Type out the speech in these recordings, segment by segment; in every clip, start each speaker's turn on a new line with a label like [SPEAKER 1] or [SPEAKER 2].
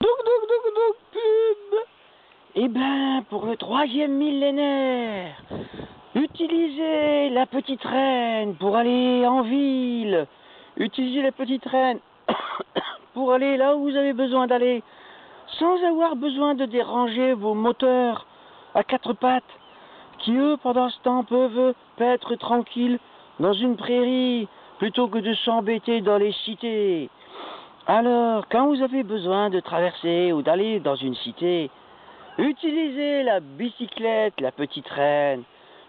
[SPEAKER 1] Pub. Eh ben, pour le 3e millénaire, utilisez la petite reine pour aller en ville. Utilisez la petite reine pour aller là où vous avez besoin d'aller, sans avoir besoin de déranger vos moteurs à 4 pattes, qui eux, pendant ce temps, peuvent paître tranquilles dans une prairie, plutôt que de s'embêter dans les cités. Alors, quand vous avez besoin de traverser ou d'aller dans une cité, utilisez la bicyclette, la petite reine.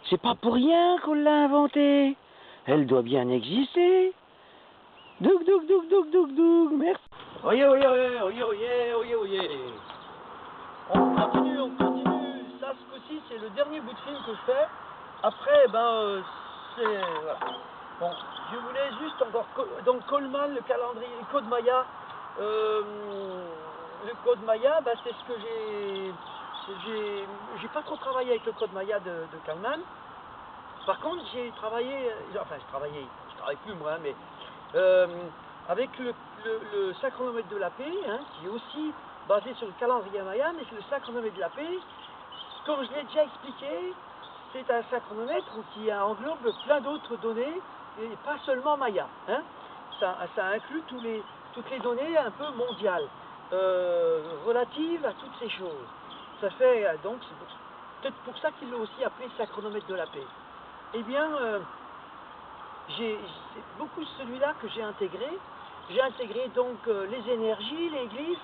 [SPEAKER 1] C'est pas pour rien qu'on l'a inventée. Elle doit bien exister. Douk, merci. Oyez. On continue. Ça, ce coup-ci, c'est le dernier bout de film que je fais. Après, c'est... Voilà. Bon, je voulais juste encore... Donc, Coleman, le calendrier, le code Maya. Le code Maya, c'est ce que j'ai pas trop travaillé avec le code Maya de Kalman. Par contre, j'ai travaillé... Enfin, je travaille plus moi, mais... avec le synchronomètre de la paix, hein, qui est aussi basé sur le calendrier Maya, mais c'est le synchronomètre de la paix. Comme je l'ai déjà expliqué, c'est un synchronomètre qui englobe plein d'autres données, et pas seulement Maya. Hein. Ça inclut toutes les données un peu mondiales, relatives à toutes ces choses. Ça fait, donc, c'est peut-être pour ça qu'ils l'ont aussi appelé synchronomètre de la paix. Eh bien, c'est beaucoup celui-là que j'ai intégré. J'ai intégré donc les énergies, les glyphes,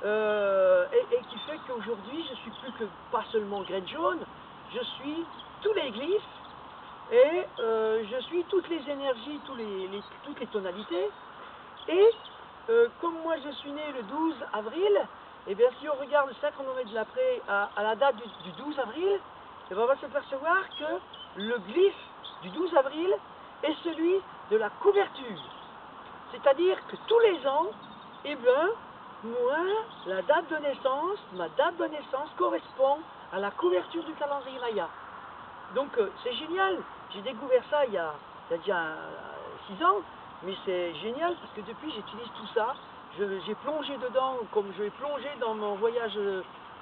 [SPEAKER 1] et qui fait qu'aujourd'hui je suis plus que pas seulement graine jaune, je suis tous les glyphes et je suis toutes les énergies, toutes les tonalités. Et comme moi je suis né le 12 avril, et bien si on regarde le synchronomètre de l'après à la date du 12 avril, et bien on va s'apercevoir que le glyphe du 12 avril est celui de la couverture. C'est-à-dire que tous les ans, eh bien, moi, la date de naissance, ma date de naissance correspond à la couverture du calendrier Maya. Donc c'est génial. J'ai découvert ça il y a déjà 6 ans, mais c'est génial parce que depuis j'utilise tout ça. J'ai plongé dedans comme je vais plonger dans mon voyage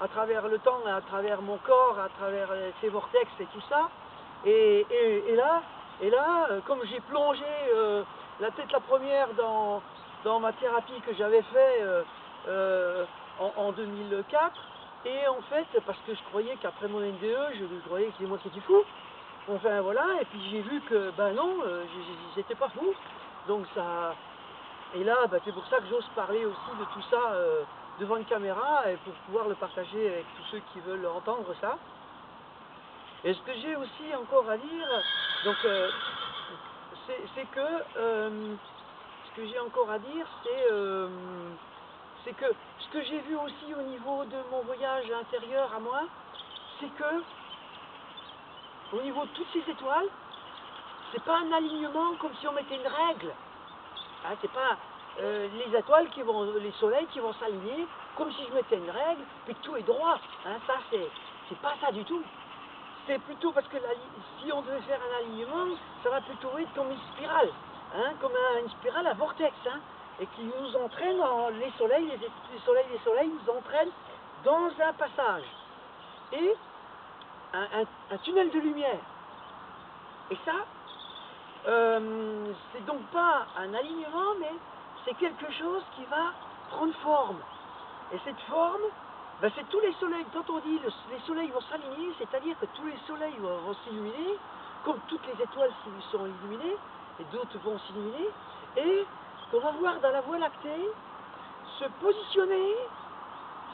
[SPEAKER 1] à travers le temps, à travers mon corps, à travers ces vortex et tout ça. Et là, comme j'ai plongé la première dans ma thérapie que j'avais fait en 2004, et en fait, parce que je croyais qu'après mon NDE, je croyais que c'était moi qui étais fou. Enfin voilà, et puis j'ai vu que, non, j'étais pas fou. Donc ça... Et là, c'est pour ça que j'ose parler aussi de tout ça devant une caméra, et pour pouvoir le partager avec tous ceux qui veulent entendre ça. Et ce que j'ai aussi encore à dire, donc, c'est que, ce que j'ai encore à dire, c'est que ce que j'ai vu aussi au niveau de mon voyage intérieur à moi, c'est que, au niveau de toutes ces étoiles, c'est pas un alignement comme si on mettait une règle. Hein, c'est pas les étoiles les soleils qui vont s'aligner comme si je mettais une règle, puis que tout est droit. Hein, ça, c'est pas ça du tout. C'est plutôt parce que si on devait faire un alignement, ça va plutôt être comme une spirale, hein, comme une spirale à vortex, hein, et qui nous entraîne, les soleils nous entraînent dans un passage, et un tunnel de lumière. Et ça, c'est donc pas un alignement, mais c'est quelque chose qui va prendre forme. Et cette forme, c'est tous les soleils. Quand on dit les soleils vont s'aligner, c'est-à-dire que tous les soleils vont s'illuminer, comme toutes les étoiles sont illuminées, et d'autres vont s'illuminer, et qu'on va voir dans la Voie lactée se positionner.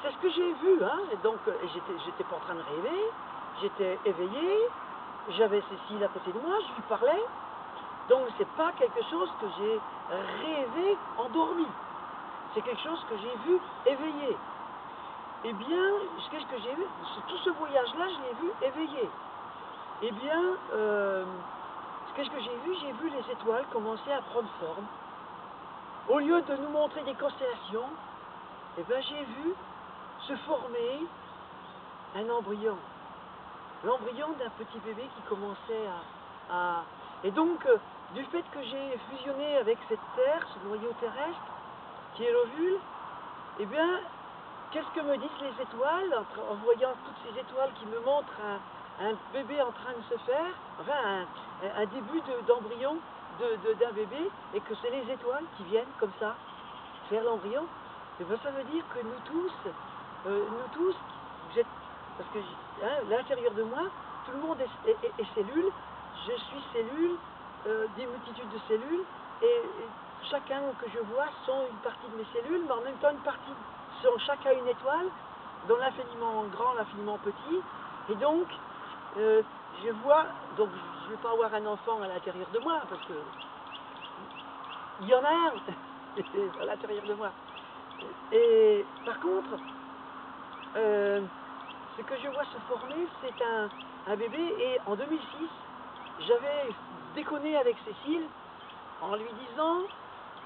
[SPEAKER 1] C'est ce que j'ai vu, hein. Et donc j'étais pas en train de rêver, j'étais éveillé, j'avais Cécile à côté de moi, je lui parlais. Donc c'est pas quelque chose que j'ai rêvé endormi, c'est quelque chose que j'ai vu éveillé. Eh bien, qu'est-ce que j'ai vu? Tout ce voyage-là, je l'ai vu éveillé. Eh bien, qu'est-ce que j'ai vu? J'ai vu les étoiles commencer à prendre forme. Au lieu de nous montrer des constellations, eh bien, j'ai vu se former un embryon. L'embryon d'un petit bébé qui commençait à... Et donc, du fait que j'ai fusionné avec cette terre, ce noyau terrestre, qui est l'ovule, eh bien, qu'est-ce que me disent les étoiles en voyant toutes ces étoiles qui me montrent un bébé en train de se faire, enfin un début d'embryon d'un bébé, et que c'est les étoiles qui viennent comme ça faire l'embryon? Et bien ça veut dire que nous tous, parce que l'intérieur de moi, tout le monde est cellule, je suis cellule, des multitudes de cellules, et chacun que je vois sont une partie de mes cellules, mais en même temps une partie, sont chacun une étoile, dans l'infiniment grand, l'infiniment petit, et donc je vois, donc je ne vais pas avoir un enfant à l'intérieur de moi, parce que il y en a un à l'intérieur de moi. Et par contre, ce que je vois se former, c'est un bébé, et en 2006, j'avais déconné avec Cécile en lui disant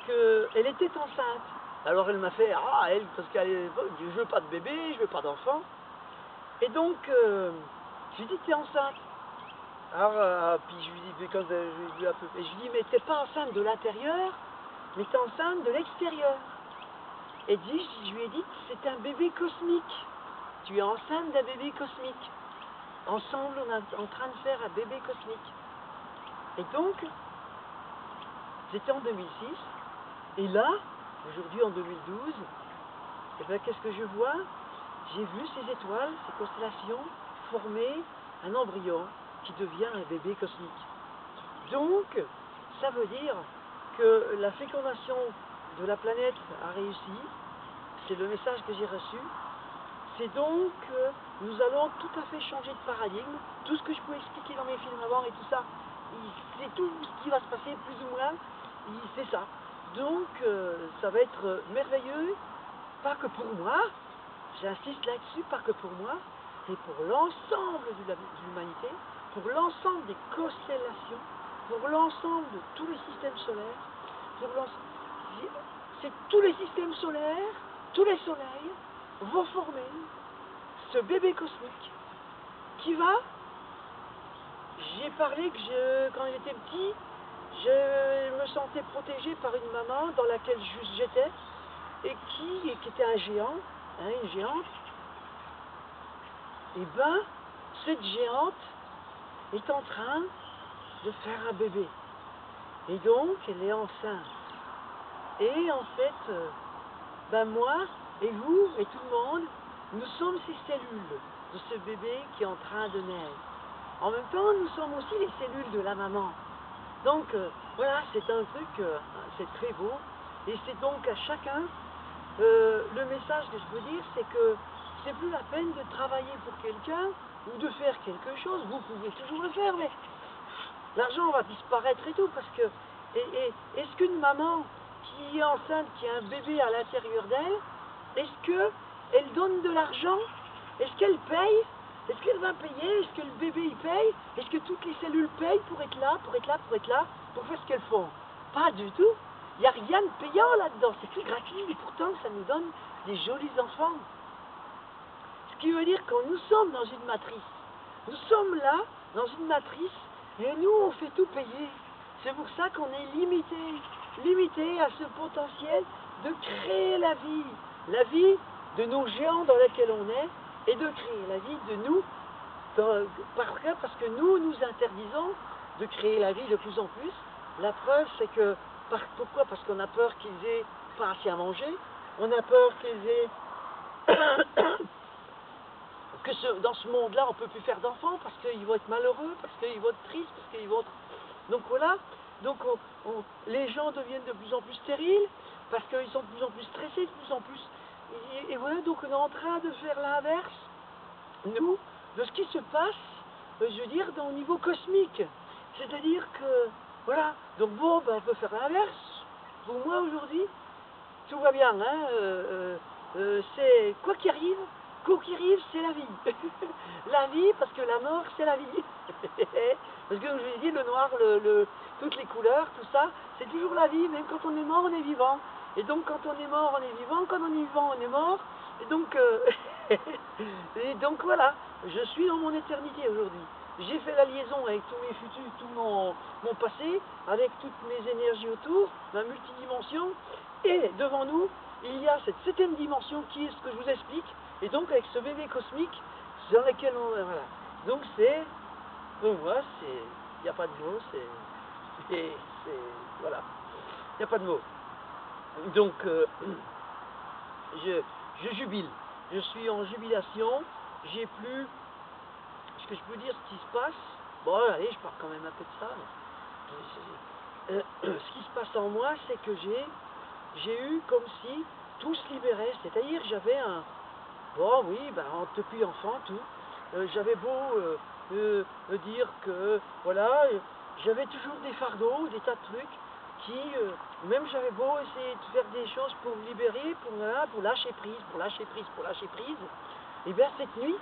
[SPEAKER 1] qu'elle était enceinte. Alors elle m'a fait, elle, parce qu'elle je veux pas de bébé, je veux pas d'enfant. Et donc, j'ai dit, t'es enceinte. Alors, puis je lui dis, quand je lui ai un peu, et je lui dis, mais t'es pas enceinte de l'intérieur, mais t'es enceinte de l'extérieur. Et je lui ai dit, c'est un bébé cosmique. Tu es enceinte d'un bébé cosmique. Ensemble, on est en train de faire un bébé cosmique. Et donc, c'était en 2006. Et là, aujourd'hui en 2012, et bien, qu'est-ce que je vois? J'ai vu ces étoiles, ces constellations, former un embryon qui devient un bébé cosmique. Donc, ça veut dire que la fécondation de la planète a réussi. C'est le message que j'ai reçu. C'est donc que nous allons tout à fait changer de paradigme. Tout ce que je pouvais expliquer dans mes films avant et tout ça, c'est tout ce qui va se passer plus ou moins, c'est ça. Donc ça va être merveilleux, pas que pour moi, j'insiste là-dessus, pas que pour moi, mais pour l'ensemble de l'humanité, pour l'ensemble des constellations, pour l'ensemble de tous les systèmes solaires, c'est tous les systèmes solaires, tous les soleils vont former ce bébé cosmique qui va, j'ai parlé que quand j'étais petit, je me sentais protégé par une maman dans laquelle j'étais et qui était un géant, une géante. Et ben, cette géante est en train de faire un bébé. Et donc, elle est enceinte. Et en fait, ben moi, et vous, et tout le monde, nous sommes ces cellules de ce bébé qui est en train de naître. En même temps, nous sommes aussi les cellules de la maman. Donc, voilà, c'est un truc, c'est très beau. Et c'est donc à chacun, le message que je peux dire, c'est que c'est plus la peine de travailler pour quelqu'un ou de faire quelque chose. Vous pouvez toujours le faire, mais l'argent va disparaître et tout, parce que, est-ce qu'une maman qui est enceinte, qui a un bébé à l'intérieur d'elle, est-ce qu'elle donne de l'argent? Est-ce qu'elle paye? Est-ce qu'elle va payer? Est-ce que le bébé il paye? Est-ce que toutes les cellules payent pour être là, pour être là, pour être là, pour faire ce qu'elles font? Pas du tout. Il n'y a rien de payant là-dedans, c'est tout gratuit, et pourtant ça nous donne des jolis enfants. Ce qui veut dire que nous sommes dans une matrice. Nous sommes là, dans une matrice, et nous on fait tout payer. C'est pour ça qu'on est limité à ce potentiel de créer la vie de nos géants dans laquelle on est, et de créer la vie de nous, parce que nous interdisons de créer la vie de plus en plus. La preuve, c'est que, pourquoi? Parce qu'on a peur qu'ils aient pas assez à manger, on a peur qu'ils aient que dans ce monde-là, on ne peut plus faire d'enfants, parce qu'ils vont être malheureux, parce qu'ils vont être tristes, parce qu'ils vont être... Donc voilà, donc les gens deviennent de plus en plus stériles, parce qu'ils sont de plus en plus stressés, de plus en plus... Et voilà, donc on est en train de faire l'inverse, nous, de ce qui se passe, je veux dire, au niveau cosmique. C'est-à-dire que, voilà, donc bon, ben, on peut faire l'inverse. Pour moi, aujourd'hui, tout va bien, hein, c'est quoi qui arrive, c'est la vie. La vie, parce que la mort, c'est la vie. Parce que, comme je vous ai dit, le noir, toutes les couleurs, tout ça, c'est toujours la vie. Même quand on est mort, on est vivant. Et donc, quand on est mort, on est vivant. Quand on est vivant, on est mort. Et donc, voilà, je suis dans mon éternité aujourd'hui. J'ai fait la liaison avec tous mes futurs, tout mon passé, avec toutes mes énergies autour, ma multidimension, et devant nous, il y a cette septième dimension qui est ce que je vous explique, et donc avec ce bébé cosmique dans lequel on... Voilà. Donc c'est... Pour moi, c'est... Il n'y a pas de mots, voilà. Il n'y a pas de mots. Donc, je jubile. Je suis en jubilation. J'ai plus... Ce que je peux dire, ce qui se passe... Bon, allez, je parle quand même un peu de ça. Ce qui se passe en moi, c'est que j'ai eu comme si tout se libérait. C'est-à-dire, j'avais un... Bon, oui, ben, depuis enfant, tout. J'avais beau me dire que, voilà, j'avais toujours des fardeaux, des tas de trucs qui, même j'avais beau essayer de faire des choses pour me libérer, pour lâcher prise, et bien cette nuit,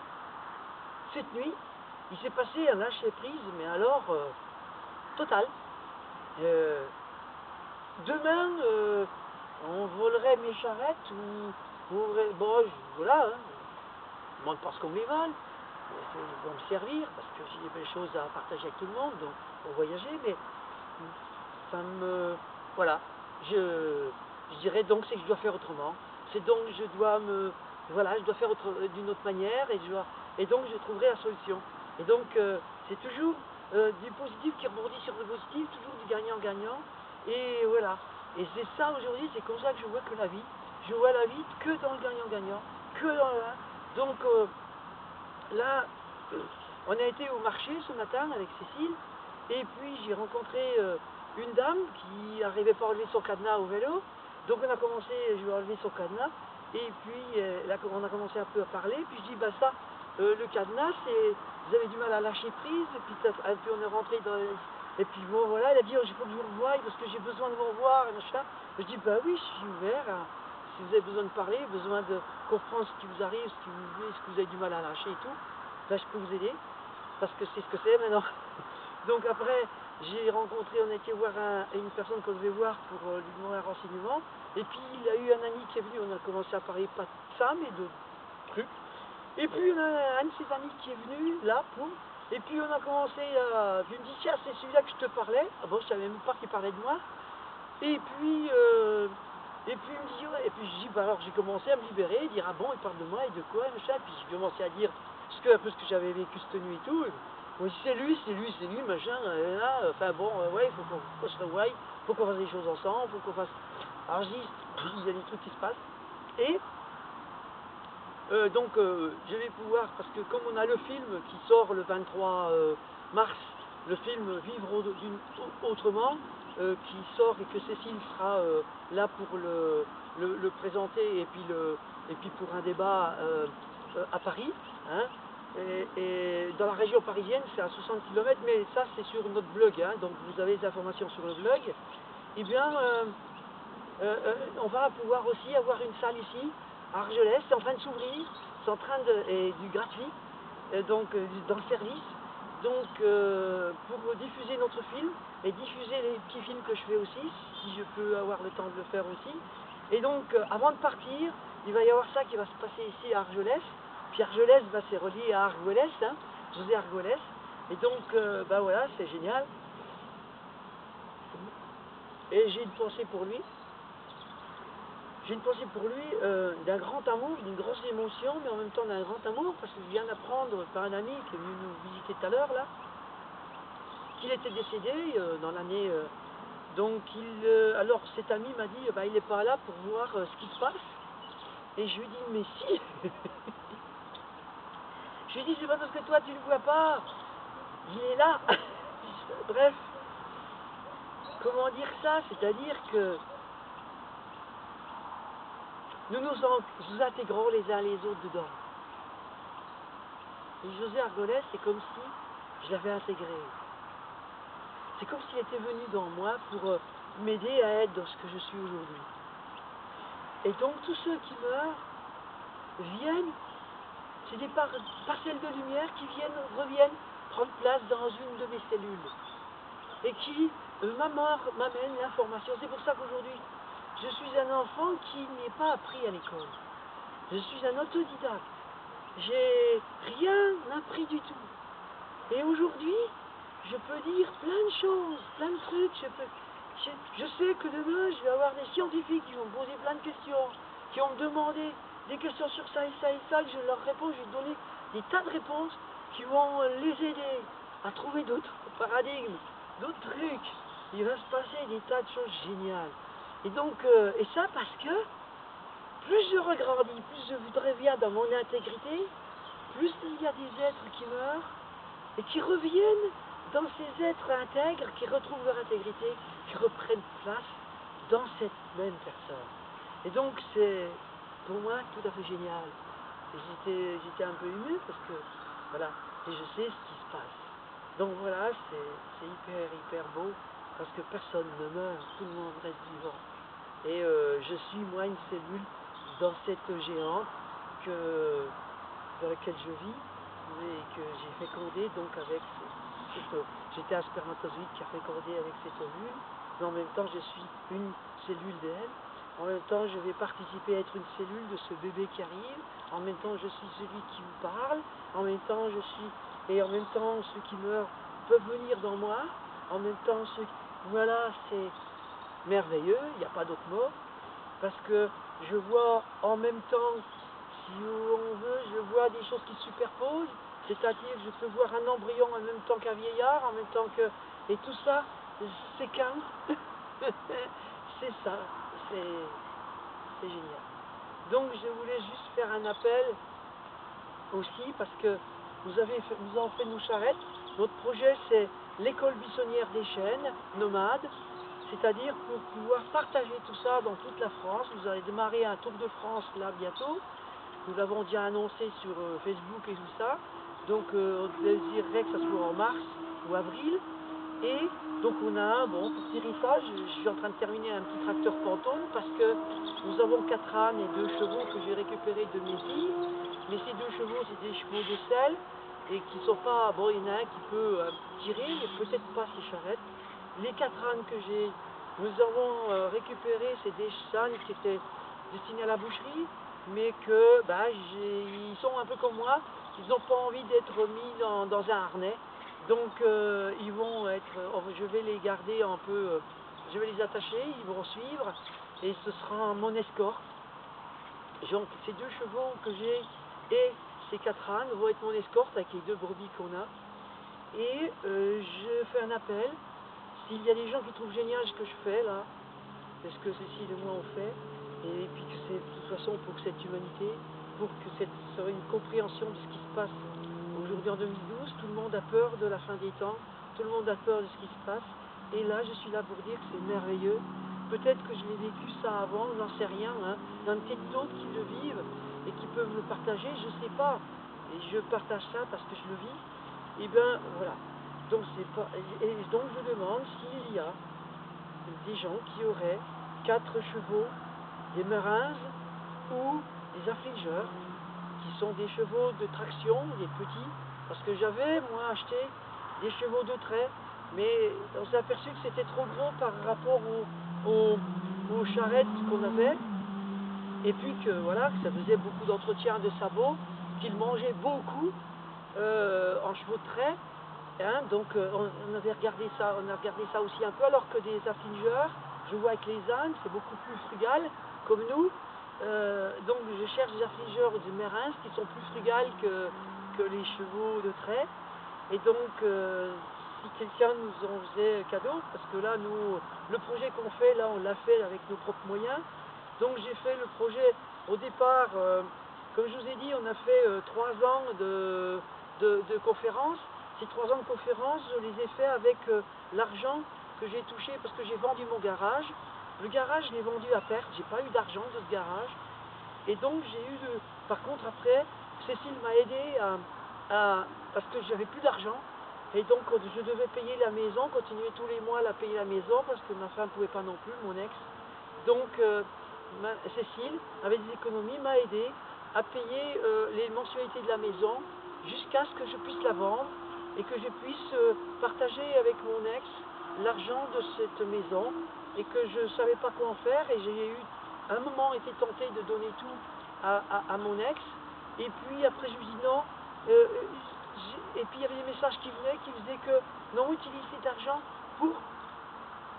[SPEAKER 1] il s'est passé un lâcher prise, mais alors, total. Demain, on volerait mes charrettes, ou bon, voilà, hein, je ne demande pas ce qu'on me les vole. Ils vont me servir parce que j'ai des belles choses à partager avec tout le monde, donc pour voyager, mais ça me... Voilà, je dirais donc c'est que je dois faire autrement. C'est donc je dois me... Voilà, je dois faire d'une autre manière et donc je trouverai la solution. Et donc c'est toujours du positif qui rebondit sur le positif, toujours du gagnant-gagnant. Et voilà. Et c'est ça aujourd'hui, c'est comme ça que je vois que la vie. Je vois la vie que dans le gagnant-gagnant, que dans le... Donc... là, on a été au marché ce matin avec Cécile, et puis j'ai rencontré une dame qui n'arrivait pas à enlever son cadenas au vélo, donc je lui ai enlevé son cadenas, et puis on a commencé un peu à parler, puis je dis, bah ça, le cadenas, vous avez du mal à lâcher prise, et puis on est rentré dans... Et puis bon, voilà, elle a dit, oh, il faut que je vous revoie, parce que j'ai besoin de vous revoir, et machin. Je dis, bah oui, je suis ouvert, hein. Si vous avez besoin de parler, besoin de comprendre ce qui vous arrive, ce que vous avez du mal à lâcher et tout, là je peux vous aider, parce que c'est ce que c'est maintenant. Donc après, j'ai rencontré, on a été voir une personne qu'on devait voir pour lui demander un renseignement, et puis il y a eu un ami qui est venu, on a commencé à parler pas de ça, mais de trucs. Et puis on a un de ses amis qui est venu, là, et puis on a commencé à... Je me dis, tiens, c'est celui-là que je te parlais. Ah bon, je savais même pas qu'il parlait de moi. Et puis... il me dit, ouais. Et puis je dis, bah alors j'ai commencé à me libérer, dire, ah bon, il parle de moi et de quoi, et machin. Puis j'ai commencé à dire un peu ce que j'avais vécu cette nuit et tout. Oui, c'est lui, machin, là. Enfin bon, ouais, il faut qu'on se revoie, il faut qu'on fasse des choses ensemble, il faut qu'on fasse... Alors je dis, il y a des trucs qui se passent. Et donc je vais pouvoir, parce que comme on a le film qui sort le 23 mars, le film Vivre autrement, qui sort et que Cécile sera là pour le présenter et puis pour un débat à Paris, hein, et dans la région parisienne c'est à 60 km, mais ça c'est sur notre blog, hein, donc vous avez les informations sur le blog. Eh bien on va pouvoir aussi avoir une salle ici à Argelès, c'est en train de s'ouvrir, c'est en train de... et du gratuit, donc dans le service, donc pour diffuser notre film et diffuser les petits films que je fais aussi, si je peux avoir le temps de le faire aussi. Et donc avant de partir, il va y avoir ça qui va se passer ici à Argelès, puis Argelès c'est relié à Argolès, hein, José Argolès, et donc bah voilà, c'est génial. Et j'ai une pensée pour lui. J'ai une pensée pour lui d'un grand amour, d'une grosse émotion, mais en même temps d'un grand amour, parce que je viens d'apprendre par un ami qui est venu nous visiter tout à l'heure, là, qu'il était décédé dans l'année... donc, alors cet ami m'a dit, bah, il n'est pas là pour voir ce qui se passe. Et je lui ai dit, mais si. Je lui ai dit, c'est pas parce que toi tu ne le vois pas, il est là. Bref, comment dire ça? C'est-à-dire que nous intégrons les uns les autres dedans. Et José Argolès, c'est comme si je l'avais intégré. C'est comme s'il était venu dans moi pour m'aider à être dans ce que je suis aujourd'hui. Et donc tous ceux qui meurent viennent, c'est des parcelles de lumière qui reviennent prendre place dans une de mes cellules. Et qui, ma mort m'amène l'information. C'est pour ça qu'aujourd'hui, je suis un enfant qui n'est pas appris à l'école. Je suis un autodidacte. J'ai rien appris du tout. Et aujourd'hui, je peux dire plein de choses, plein de trucs. Je sais que demain, je vais avoir des scientifiques qui vont me poser plein de questions. qui ont demandé des questions sur ça et ça et ça, que je leur réponds, j'ai donné des tas de réponses qui vont les aider à trouver d'autres paradigmes, d'autres trucs. Il va se passer des tas de choses géniales. Et donc, et ça parce que plus je regrandis, plus je voudrais bien dans mon intégrité, plus il y a des êtres qui meurent et qui reviennent dans ces êtres intègres, qui retrouvent leur intégrité, qui reprennent place dans cette même personne. Et donc c'est pour moi tout à fait génial. J'étais un peu ému parce que voilà, et je sais ce qui se passe. Donc voilà, c'est hyper beau parce que personne ne meurt, tout le monde reste vivant. Et je suis moi une cellule dans cette géante dans laquelle je vis et que j'ai fécondé donc avec j'étais un spermatozoïde qui a fécondé avec cette ovule, mais en même temps je suis une cellule d'elle. En même temps, je vais participer à être une cellule de ce bébé qui arrive. En même temps, je suis celui qui vous parle. En même temps, et en même temps, ceux qui meurent peuvent venir dans moi. En même temps, voilà, c'est merveilleux. Il n'y a pas d'autre mot. Parce que je vois en même temps, si on veut, je vois des choses qui se superposent. C'est-à-dire, je peux voir un embryon en même temps qu'un vieillard, en même temps que... Et tout ça, c'est qu'un... c'est ça. C'est génial. Donc je voulais juste faire un appel aussi parce que nous avons fait nos charrettes. Notre projet c'est l'école buissonnière des chênes, nomades, c'est-à-dire pour pouvoir partager tout ça dans toute la France. Nous allons démarrer un tour de France là bientôt. Nous l'avons déjà annoncé sur Facebook et tout ça. Donc on désirerait que ça soit en mars ou avril. Et donc on a, bon, pour tirer ça, je suis en train de terminer un petit tracteur Pantone parce que nous avons 4 ânes et 2 chevaux que j'ai récupérés de mes filles. Mais ces 2 chevaux, c'est des chevaux de sel et qui sont pas, bon, il y en a un qui peut tirer, mais peut-être pas ces charrettes. Les 4 ânes que nous avons récupérés, c'est des ânes qui étaient destinés à la boucherie, mais que, bah, ils sont un peu comme moi, ils n'ont pas envie d'être mis dans un harnais. Donc ils vont être, je vais les garder un peu, je vais les attacher, ils vont suivre et ce sera mon escorte. Donc ces 2 chevaux que j'ai et ces 4 ânes vont être mon escorte avec les 2 brebis qu'on a. Et je fais un appel, s'il y a des gens qui trouvent génial ce que je fais là, parce que Cécile et moi on fait, et puis que c'est de toute façon pour que cette humanité, pour que cette soit une compréhension de ce qui se passe. Aujourd'hui en 2012, tout le monde a peur de la fin des temps, tout le monde a peur de ce qui se passe, et là je suis là pour dire que c'est merveilleux. Peut-être que je l'ai vécu ça avant, on n'en sait rien, hein. Il y en a peut-être d'autres qui le vivent et qui peuvent le partager, je ne sais pas. Et je partage ça parce que je le vis. Et bien voilà. Donc, donc je demande s'il y a des gens qui auraient 4 chevaux, des merins ou des affligeurs, qui sont des chevaux de traction, des petits, parce que j'avais, moi, acheté des chevaux de trait, mais on s'est aperçu que c'était trop gros par rapport aux charrettes qu'on avait, et puis que, voilà, que ça faisait beaucoup d'entretien de sabots, qu'ils mangeaient beaucoup en chevaux de trait, hein, donc on avait regardé ça, on a regardé ça aussi un peu, alors que des affligeurs, je vois avec les ânes, c'est beaucoup plus frugal, comme nous. Donc je cherche des affligeurs ou des mérins qui sont plus frugales que les chevaux de trait. Et donc si quelqu'un nous en faisait cadeau, parce que là nous, le projet qu'on fait, là on l'a fait avec nos propres moyens. Donc j'ai fait le projet au départ, comme je vous ai dit, on a fait 3 ans de conférences. Ces 3 ans de conférences, je les ai fait avec l'argent que j'ai touché parce que j'ai vendu mon garage. Le garage, je l'ai vendu à perte, j'ai pas eu d'argent de ce garage. Et donc j'ai eu, par contre après, Cécile m'a aidé parce que j'avais plus d'argent. Et donc je devais payer la maison, continuer tous les mois à payer la maison parce que ma femme ne pouvait pas non plus, mon ex. Donc Cécile, avec des économies, m'a aidé à payer les mensualités de la maison jusqu'à ce que je puisse la vendre et que je puisse partager avec mon ex l'argent de cette maison et que je ne savais pas quoi en faire et j'ai eu à un moment été tenté de donner tout à mon ex et puis après je lui dis non et puis il y avait des messages qui venaient qui disaient que non, utilise cet argent pour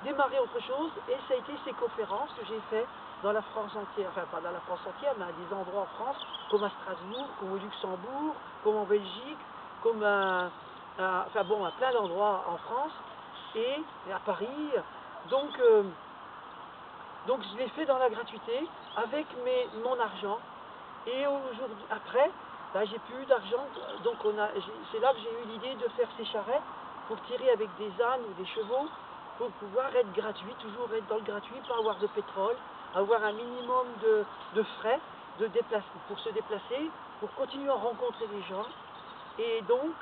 [SPEAKER 1] démarrer autre chose et ça a été ces conférences que j'ai fait dans la France entière, enfin pas dans la France entière, mais à des endroits en France, comme à Strasbourg, comme au Luxembourg, comme en Belgique, comme enfin bon, à plein d'endroits en France et à Paris. Donc je l'ai fait dans la gratuité avec mon argent. Et aujourd'hui, après, ben, j'ai plus eu d'argent, donc c'est là que j'ai eu l'idée de faire ces charrettes pour tirer avec des ânes ou des chevaux, pour pouvoir être gratuit, toujours être dans le gratuit, pas avoir de pétrole, avoir un minimum de frais pour se déplacer, pour continuer à rencontrer des gens. Et donc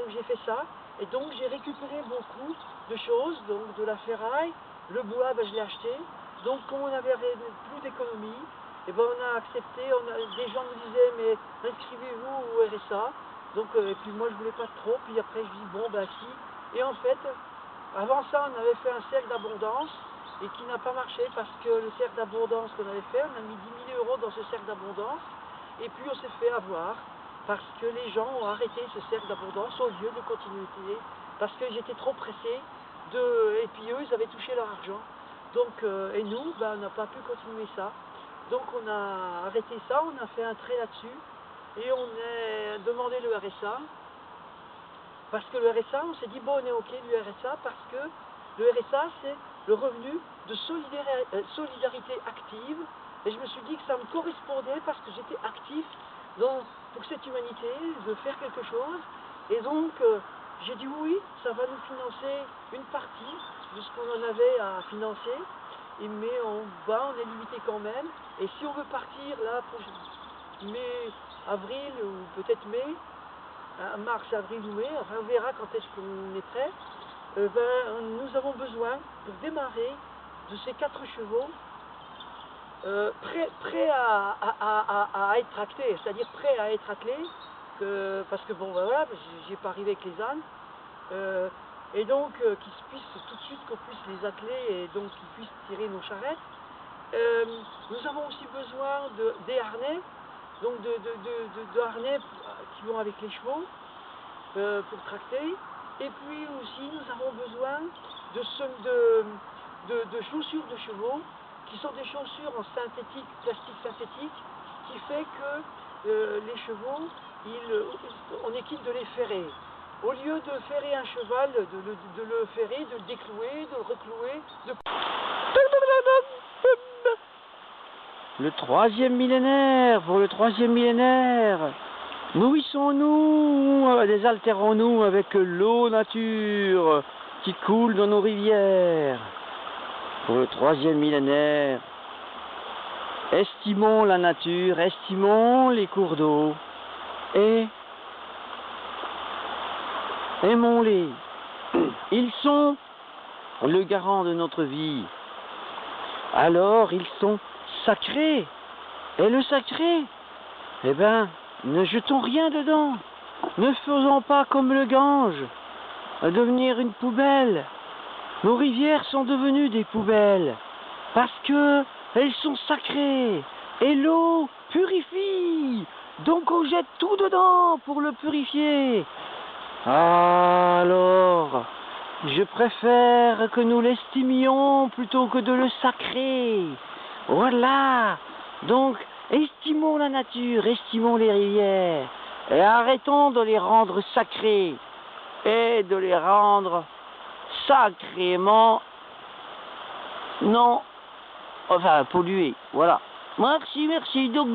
[SPEAKER 1] j'ai fait ça, et donc j'ai récupéré beaucoup de choses, donc de la ferraille, le bois, ben, je l'ai acheté. Donc comme on n'avait plus d'économie, et ben on a accepté, des gens me disaient mais inscrivez-vous au RSA. Donc et puis moi je voulais pas trop, puis après je dis bon ben si. Et en fait, avant ça on avait fait un cercle d'abondance et qui n'a pas marché parce que le cercle d'abondance qu'on avait fait, on a mis 10 000 € dans ce cercle d'abondance et puis on s'est fait avoir parce que les gens ont arrêté ce cercle d'abondance au lieu de continuer, parce que j'étais trop pressé et puis eux ils avaient touché leur argent. Donc et nous ben, on n'a pas pu continuer ça. Donc on a arrêté ça, on a fait un trait là-dessus et on a demandé le RSA. Parce que le RSA, on s'est dit bon on est ok du RSA parce que le RSA c'est le revenu de solidarité active. Et je me suis dit que ça me correspondait parce que j'étais actif pour cette humanité, de faire quelque chose. Et donc j'ai dit oui, ça va nous financer une partie de ce qu'on en avait à financer. Mais on est limité quand même. Et si on veut partir là pour mai, avril ou peut-être mai, mars, avril ou mai, enfin on verra quand est-ce qu'on est prêt, nous avons besoin pour démarrer de ces 4 chevaux prêts à être tractés, c'est-à-dire prêts à être attelés, parce que bon ben voilà, j'ai pas arrivé avec les ânes. Et donc qu'ils puissent tout de suite qu'on puisse les atteler et donc qu'ils puissent tirer nos charrettes. Nous avons aussi besoin des harnais, donc de harnais qui vont avec les chevaux pour tracter. Et puis aussi nous avons besoin de chaussures de chevaux qui sont des chaussures en plastique synthétique, qui fait que les chevaux, on est quitte de les ferrer. Au lieu de ferrer un cheval, de le ferrer, de le déclouer, de le reclouer, Le 3e millénaire, pour le 3e millénaire, nourrissons-nous, désaltérons-nous avec l'eau nature qui coule dans nos rivières. Pour le 3e millénaire, estimons la nature, estimons les cours d'eau et aimons-les. Ils sont le garant de notre vie. Alors ils sont sacrés. Et le sacré, eh ben, ne jetons rien dedans. Ne faisons pas comme le Gange, à devenir une poubelle. Nos rivières sont devenues des poubelles parce que elles sont sacrées. Et l'eau purifie. Donc on jette tout dedans pour le purifier. Alors, je préfère que nous l'estimions plutôt que de le sacrer. Voilà. Donc, estimons la nature, estimons les rivières, et arrêtons de les rendre sacrées, et de les rendre sacrément non, enfin polluées. Voilà. Merci, doc.